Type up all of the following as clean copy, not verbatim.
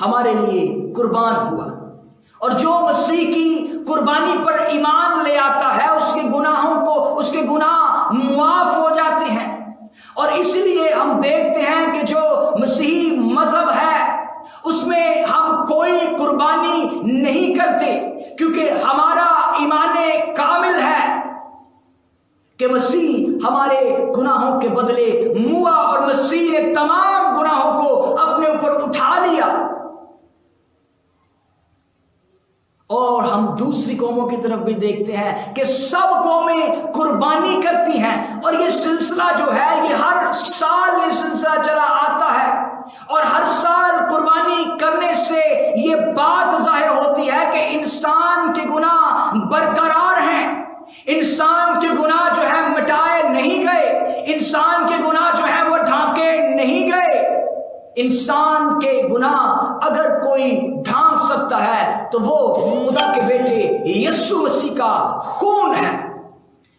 ہمارے لیے قربان ہوا، اور جو مسیح کی قربانی پر ایمان لے آتا ہے اس کے گناہ معاف ہو جاتے ہیں۔ اور اس لیے ہم دیکھتے ہیں کہ جو مسیحی مذہب ہے اس میں ہم کوئی قربانی نہیں کرتے، کیونکہ ہمارا ایمان کامل ہے کہ مسیح ہمارے گناہوں کے بدلے ہوا اور مسیح نے تمام گناہوں کو اپنے اوپر اٹھا لیا۔ اور ہم دوسری قوموں کی طرف بھی دیکھتے ہیں کہ سب قومیں قربانی کرتی ہیں، اور یہ سلسلہ جو ہے یہ ہر سال یہ سلسلہ چلا آتا ہے، اور ہر سال قربانی کرنے سے یہ بات ظاہر ہوتی ہے کہ انسان کے گناہ برقرار ہیں، انسان کے گناہ جو ہے مٹائے نہیں گئے، انسان کے گناہ جو ہے وہ ڈھانکے نہیں گئے۔ انسان کے گناہ اگر کوئی ڈھانک سکتا ہے تو وہ خدا کے بیٹے یسوع مسیح کا خون ہے،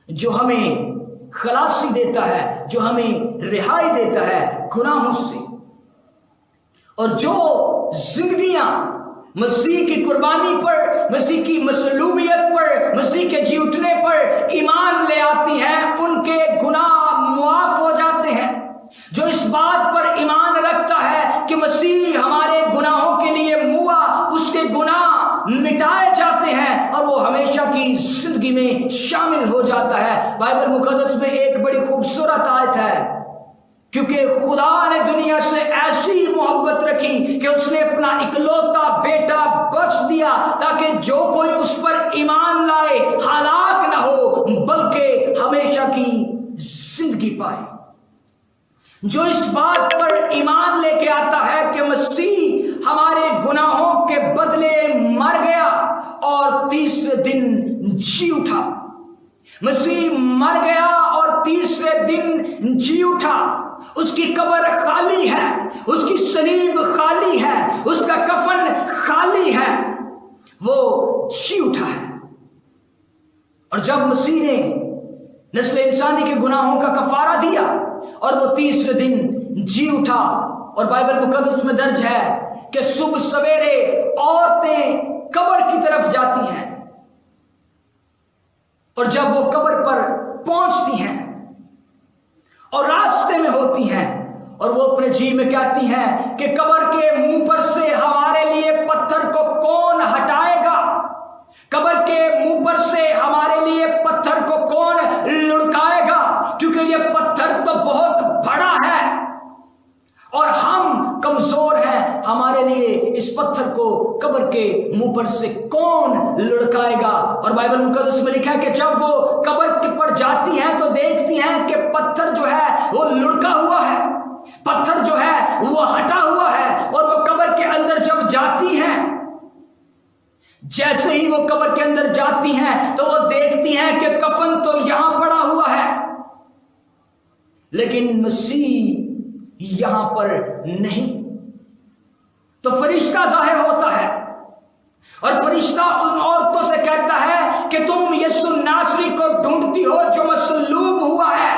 جو ہمیں خلاصی دیتا ہے، جو ہمیں رہائی دیتا ہے گناہوں سے۔ اور جو زندگیاں مسیح کی قربانی پر، مسیح کی مصلوبیت پر، مسیح کے جی اٹھنے پر ایمان لے آتی ہیں ان کے گناہ معاف ہو جاتے ہیں۔ جو اس بات پر ایمان رکھتا ہے کہ مسیح ہمارے گناہوں کے لیے ہوا، اس کے گناہ مٹائے جاتے ہیں اور وہ ہمیشہ کی زندگی میں شامل ہو جاتا ہے۔ بائبل مقدس میں ایک بڑی خوبصورت آیت ہے، کیونکہ خدا نے دنیا سے ایسی محبت رکھی کہ اس نے اپنا اکلوتا بیٹا بخش دیا تاکہ جو کوئی اس پر ایمان لائے ہلاک نہ ہو بلکہ ہمیشہ کی زندگی پائے۔ جو اس بات پر ایمان لے کے آتا ہے کہ مسیح ہمارے گناہوں کے بدلے مر گیا اور تیسرے دن جی اٹھا، مسیح مر گیا اور تیسرے دن جی اٹھا، اس کی قبر خالی ہے، اس کی صلیب خالی ہے، اس کا کفن خالی ہے، وہ جی اٹھا ہے۔ اور جب مسیح نے نسل انسانی کے گناہوں کا کفارہ دیا اور وہ تیسرے دن جی اٹھا، اور بائبل مقدس میں درج ہے کہ صبح سویرے عورتیں قبر کی طرف جاتی ہیں، اور جب وہ قبر پر پہنچتی ہیں اور راستے میں ہوتی ہیں اور وہ اپنے جی میں کہتی ہیں کہ قبر کے منہ پر سے ہمارے لیے پتھر کو کون ہٹائے گا، قبر کے منہ پر سے ہمارے لیے پتھر کو کون لڑکائے گا، کیونکہ یہ پتھر تو بہت بڑا ہے اور ہم کمزور ہیں، ہمارے لیے اس پتھر کو قبر کے منہ پر سے کون لڑکائے گا۔ اور بائبل مقدس میں لکھا ہے کہ جب وہ قبر پر جاتی ہیں تو دیکھتی ہیں کہ پتھر جو ہے وہ لڑکا ہوا ہے، پتھر جو ہے وہ ہٹا ہوا ہے، اور وہ قبر کے اندر جب جاتی ہیں، جیسے ہی وہ قبر کے اندر جاتی ہیں تو وہ دیکھتی ہیں کہ کفن تو یہاں پڑا ہوا ہے لیکن مسیح یہاں پر نہیں۔ تو فرشتہ ظاہر ہوتا ہے اور فرشتہ ان عورتوں سے کہتا ہے کہ تم یسوع ناصری کو ڈھونڈتی ہو جو مصلوب ہوا ہے،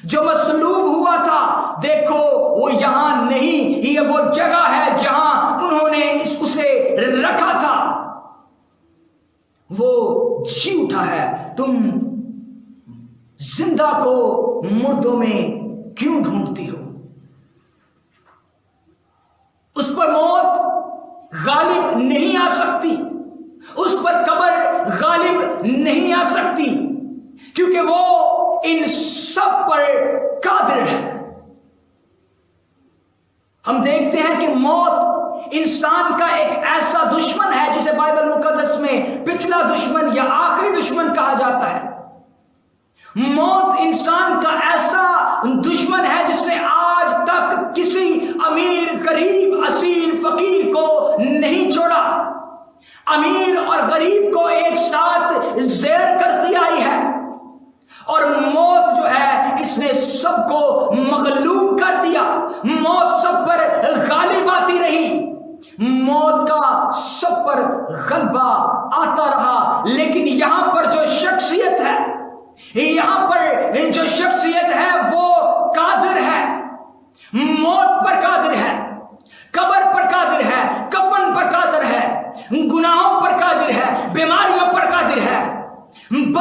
جو مصلوب ہوا تھا، دیکھو وہ یہاں نہیں، یہ وہ جگہ ہے جہاں انہوں نے اسے رکھا تھا، وہ جی اٹھا ہے، تم زندہ کو مردوں میں کیوں ڈھونڈتی ہو؟ اس پر موت غالب نہیں آ سکتی، اس پر قبر غالب نہیں آ سکتی، کیونکہ وہ ان سب پر قادر ہے۔ ہم دیکھتے ہیں کہ موت انسان کا ایک ایسا دشمن ہے جسے بائبل مقدس میں پچھلا دشمن یا آخری دشمن کہا جاتا ہے۔ موت انسان کا ایسا دشمن ہے جس نے آج تک کسی امیر، غریب، اسیر، فقیر کو نہیں چھوڑا، امیر اور غریب کو ایک ساتھ زیر کرتی آئی ہے، اور موت جو ہے اس نے سب کو مغلوب کر دیا، موت سب پر غالب آتی رہی، موت کا سب پر غلبہ آتا رہا، لیکن یہاں پر جو شخصیت ہے، یہاں پر جو شخصیت ہے وہ قادر ہے، موت پر قادر ہے، قبر پر قادر ہے،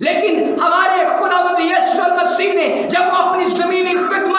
لیکن ہمارے خداوند یسوع مسیح نے جب وہ اپنی زمینی خدمت